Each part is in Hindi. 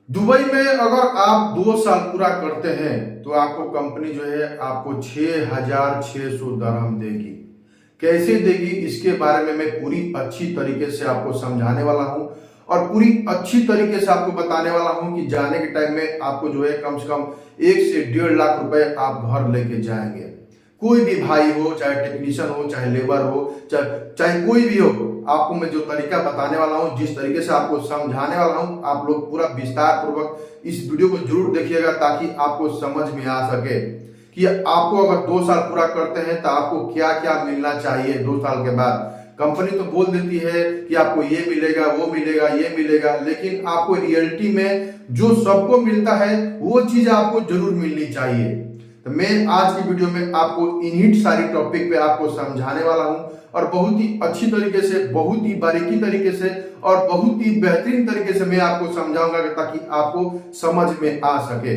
दुबई में अगर आप 2 साल पूरा करते हैं तो आपको कंपनी जो है आपको 6,600 दरहम देगी। कैसे देगी इसके बारे में मैं पूरी अच्छी तरीके से आपको समझाने वाला हूं और पूरी अच्छी तरीके से आपको बताने वाला हूं कि जाने के टाइम में आपको जो है कम से कम 1 से 1.5 लाख रुपए आप घर लेके जाएंगे। कोई भी भाई हो, चाहे टेक्नीशियन हो, चाहे लेबर हो, चाहे कोई भी हो, आपको मैं जो तरीका बताने वाला हूं, जिस तरीके से आपको समझाने वाला हूं, आप लोग पूरा विस्तार पूर्वक इस वीडियो को जरूर देखिएगा ताकि आपको समझ में आ सके कि आपको अगर 2 साल पूरा करते हैं तो आपको क्या क्या मिलना चाहिए 2 साल के बाद। कंपनी तो बोल देती है कि आपको ये मिलेगा, वो मिलेगा, ये मिलेगा, लेकिन आपको रियलिटी में जो सबको मिलता है वो चीज आपको जरूर मिलनी चाहिए। तो मैं आज की वीडियो में आपको इन्हीं सारी टॉपिक पे आपको समझाने वाला हूं और बहुत ही अच्छी तरीके से, बहुत ही बारीकी तरीके से और बहुत ही बेहतरीन तरीके से मैं आपको समझाऊंगा ताकि आपको समझ में आ सके।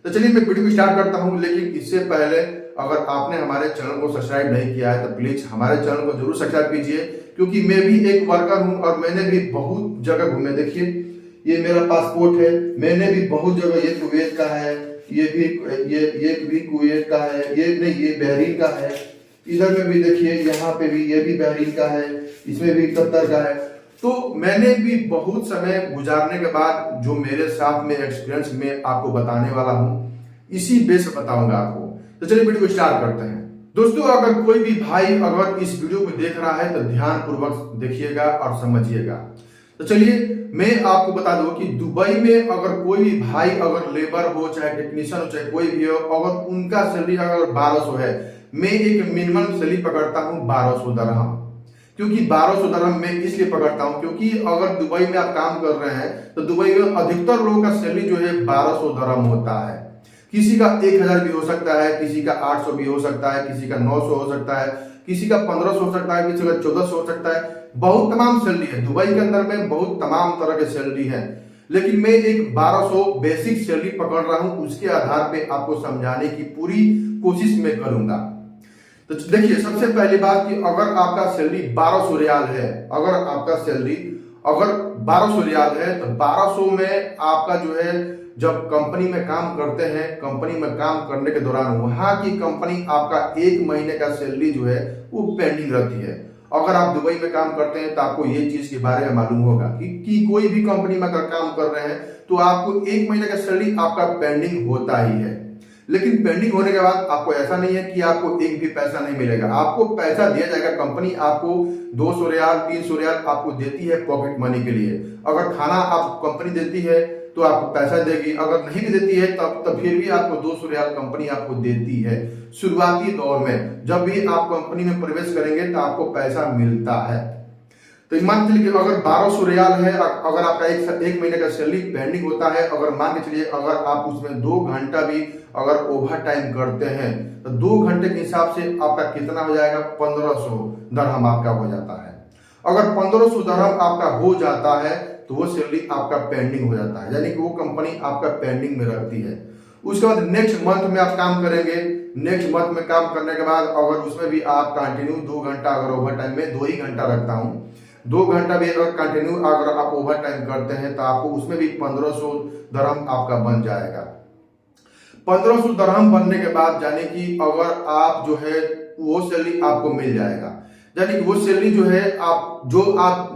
तो चलिए मैं वीडियो को स्टार्ट करता हूं, लेकिन इससे पहले अगर आपने हमारे चैनल को सब्सक्राइब नहीं किया है तो प्लीज हमारे चैनल को जरूर सब्सक्राइब कीजिए, क्योंकि मैं भी एक वर्कर हूं और मैंने भी बहुत जगह घूमे। देखिए ये मेरा पासपोर्ट है, मैंने भी बहुत जगह, ये कुवैत का है, ये भी कुवैत का है, ये नहीं ये बहरीन का है, इधर में भी देखिए यहाँ पे भी ये भी बहरीन का है, इसमें भी कतर का है। तो मैंने भी बहुत समय गुजारने के बाद जो मेरे साथ में एक्सपीरियंस में आपको बताने वाला हूं, इसी बेस बताऊंगा आपको। तो चलिए वीडियो को स्टार्ट करते हैं। दोस्तों अगर कोई भी भाई अगर इस वीडियो को देख रहा है तो ध्यान पूर्वक देखिएगा और समझिएगा। तो चलिए मैं आपको बता दूं कि दुबई में अगर कोई भी भाई अगर लेबर हो, चाहे टेक्नीशियन हो, चाहे कोई भी हो, अगर उनका सैलरी अगर 1200 है, मैं एक मिनिमम सैलरी पकड़ता हूं 1200 दरहम। क्योंकि 1200 दरहम मैं इसलिए पकड़ता हूं क्योंकि अगर दुबई में आप काम कर रहे हैं तो दुबई में अधिकतर लोगों का सैलरी जो है 1200 दरहम होता है। किसी का 1000 भी हो सकता है, किसी का 800 भी हो सकता है, किसी का 900 हो सकता है, किसी का 1500 हो सकता है, किसी का 1400 हो सकता है। बहुत तमाम सैलरी है दुबई के अंदर में, बहुत तमाम तरह के सैलरी है, लेकिन मैं एक 1200 बेसिक सैलरी पकड़ रहा हूं। उसके आधार पे आपको समझाने की पूरी कोशिश मैं करूंगा। तो देखिए सबसे पहली बात कि अगर आपका सैलरी 1200 रियाल है, अगर आपका सैलरी अगर 1200 रियाल है तो 1200 में आपका जो है जब कंपनी में काम करते हैं, कंपनी में काम करने के दौरान वहां की कंपनी आपका 1 महीने का सैलरी जो है वो पेंडिंग रहती है। अगर आप दुबई में काम करते हैं तो आपको ये चीज के बारे में मालूम होगा कि कोई भी कंपनी में अगर काम कर रहे हैं तो आपको 1 महीने का सैलरी आपका पेंडिंग होता ही है। लेकिन पेंडिंग होने के बाद आपको ऐसा नहीं है कि आपको एक भी पैसा नहीं मिलेगा, आपको पैसा दिया जाएगा। कंपनी आपको 200 रियाल 300 रियाल आपको देती है पॉकेट मनी के लिए। अगर खाना आप कंपनी देती है तो आपको पैसा देगी, अगर नहीं भी देती है तब फिर भी आपको 200 रियाल कंपनी आपको देती है। शुरुआती दौर में जब भी आप कंपनी में प्रवेश करेंगे तो आपको पैसा मिलता है। तो मान के चलिए अगर 1200 रियाल है, अगर आपका एक महीने का सैलरी पेंडिंग होता है, अगर मान के चलिए अगर आप उसमें 2 घंटा भी अगर ओवर टाइम करते हैं तो 2 घंटे के हिसाब से आपका कितना हो जाएगा, 1500 दरहम आपका हो जाता है। अगर 1500 दरहम आपका हो जाता है तो वो सैलरी आपका पेंडिंग हो जाता है, यानी कि वो कंपनी आपका पेंडिंग में रखती है। उसके बाद नेक्स्ट मंथ में आप काम करेंगे। नेक्स्ट मंथ में काम करने के बाद अगर उसमें भी आप कंटिन्यू 2 घंटा, अगर ओवर टाइम में 2 ही घंटा रखता हूं, 2 घंटा भी अगर कंटिन्यू अगर आप ओवर टाइम करते हैं तो आपको उसमें भी 1500 दरहम आपका बन जाएगा। 1500 दरहम बनने के बाद यानी कि अगर आप जो है वो सैलरी आपको मिल जाएगा, यानी कि वो सैलरी जो है आप जो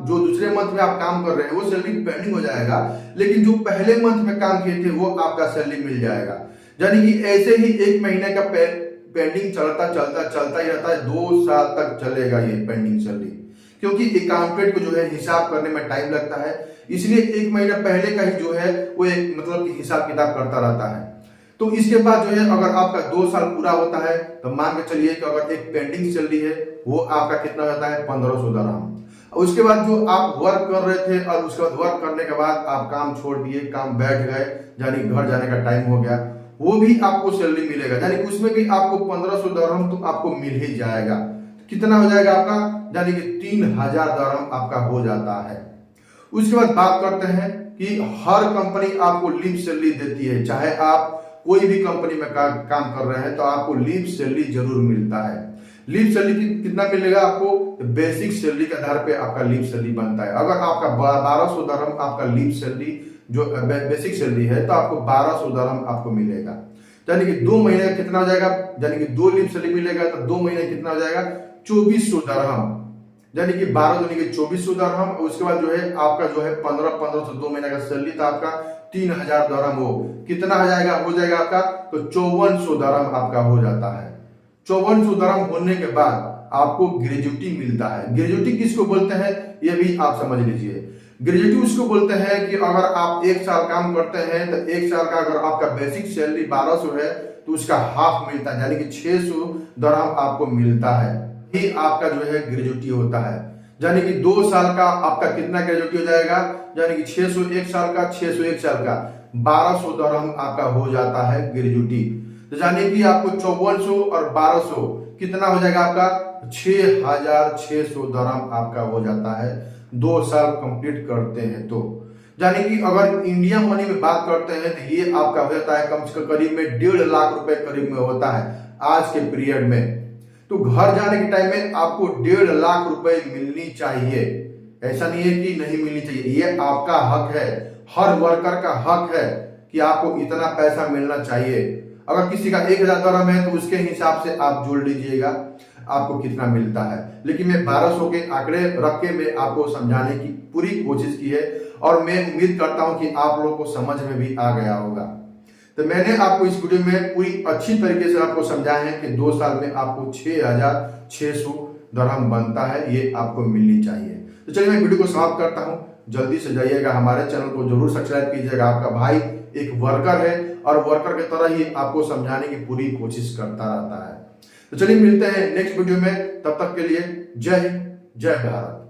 दूसरे मंथ में आप काम कर रहे हैं वो सैलरी पेंडिंग हो जाएगा, लेकिन जो पहले मंथ में काम किए थे वो आपका सैलरी मिल जाएगा। यानी कि ऐसे ही 1 महीने का पेंडिंग चलता ही रहता है, 2 साल तक चलेगा ये पेंडिंग सैलरी, क्योंकि अकाउंटेंट को जो है हिसाब करने में टाइम लगता है, इसलिए 1 महीना पहले का ही जो है वो एक मतलब कि हिसाब किताब करता रहता है। तो इसके बाद जो है अगर आपका 2 साल पूरा होता है तो मान के चलिए कि अगर एक पेंडिंग सैलरी है वो आपका कितना होता है, 1500 दरहम। उसके बाद जो आप वर्क कर रहे थे और उसके बाद वर्क करने के बाद आप काम छोड़ दिए, काम बैठ गए, यानी घर जाने का टाइम हो गया, वो भी आपको सैलरी मिलेगा, यानी कि उसमें भी आपको 1500 दरहम तो आपको मिल ही जाएगा। कितना हो जाएगा आपका, यानी कि 3000 दरहम आपका हो जाता है। उसके बाद बात करते हैं कि हर कंपनी आपको लीव सैलरी देती है, चाहे आप कोई भी कंपनी में काम कर रहे हैं तो आपको लीव सैलरी जरूर मिलता है। लीव सैलरी कितना मिलेगा आपको, बेसिक सैलरी के आधार पे आपका लीव सैलरी बनता है। अगर आपका 1200 दरहम आपका लीव सैलरी जो बेसिक सैलरी है, तो आपको 1200 दरहम आपको मिलेगा। यानी कि 2 महीने का कितना हो जाएगा, यानी कि 2 लीव सैलरी मिलेगा तो 2 महीने कितना हो जाएगा, 2400 दरहम। यानी कि 12 यानी कि 2400 दरहम। उसके बाद जो है आपका जो है 1500 2 महीने का सैलरी था आपका 3000 दरहम, वो कितना हो जाएगा आपका, तो 5400 दरहम आपका हो जाता है। 5400 दरहम होने के बाद आपको ग्रेजुटी मिलता है। ग्रेजुटी किसको बोलते हैं ये भी आप समझ लीजिए। ग्रेजुटी उसको बोलते हैं कि अगर आप 1 साल काम करते हैं तो 1 साल का अगर आपका बेसिक सैलरी 1200 है तो उसका हाफ मिलता है, यानी कि 600 दरहम आपको मिलता है। ये आपका जो है ग्रेजुटी होता है। यानी कि 2 साल का आपका कितना ग्रेजुटी हो जाएगा, यानी कि 600 1 साल का, 600 1 साल का 1200 दरहम आपका हो जाता है ग्रेजुटी। तो यानी कि आपको 5400 और 1200 कितना हो जाएगा आपका, 6600 दरहम आपका हो जाता है 2 साल कंप्लीट करते हैं तो। यानी कि अगर इंडिया मनी में बात करते हैं तो ये आपका हो जाता है कम से कम करीब में 1.5 लाख रुपए करीब में होता है आज के पीरियड में। तो घर जाने के टाइम में आपको 1.5 लाख रुपए मिलनी चाहिए, ऐसा नहीं है कि नहीं मिलनी चाहिए, ये आपका हक है, हर वर्कर का हक है कि आपको इतना पैसा मिलना चाहिए। अगर किसी का 1000 दरहम है तो उसके हिसाब से आप जोड़ लीजिएगा आपको कितना मिलता है। लेकिन मैं 1200 के आंकड़े रख के मैं आपको समझाने की पूरी कोशिश की है और मैं उम्मीद करता हूं कि आप लोगों को समझ में भी आ गया होगा। तो मैंने आपको इस वीडियो में पूरी अच्छी तरीके से आपको समझाया है कि 2 साल में आपको 6600 दरहम बनता है, ये आपको मिलनी चाहिए। तो चलिए मैं वीडियो को समाप्त करता हूं। जल्दी से जाइएगा, हमारे चैनल को जरूर सब्सक्राइब कीजिएगा। आपका भाई एक वर्कर है और वर्कर की तरह ही आपको समझाने की पूरी कोशिश करता रहता है। तो चलिए मिलते हैं नेक्स्ट वीडियो में, तब तक के लिए जय हिंद, जय भारत।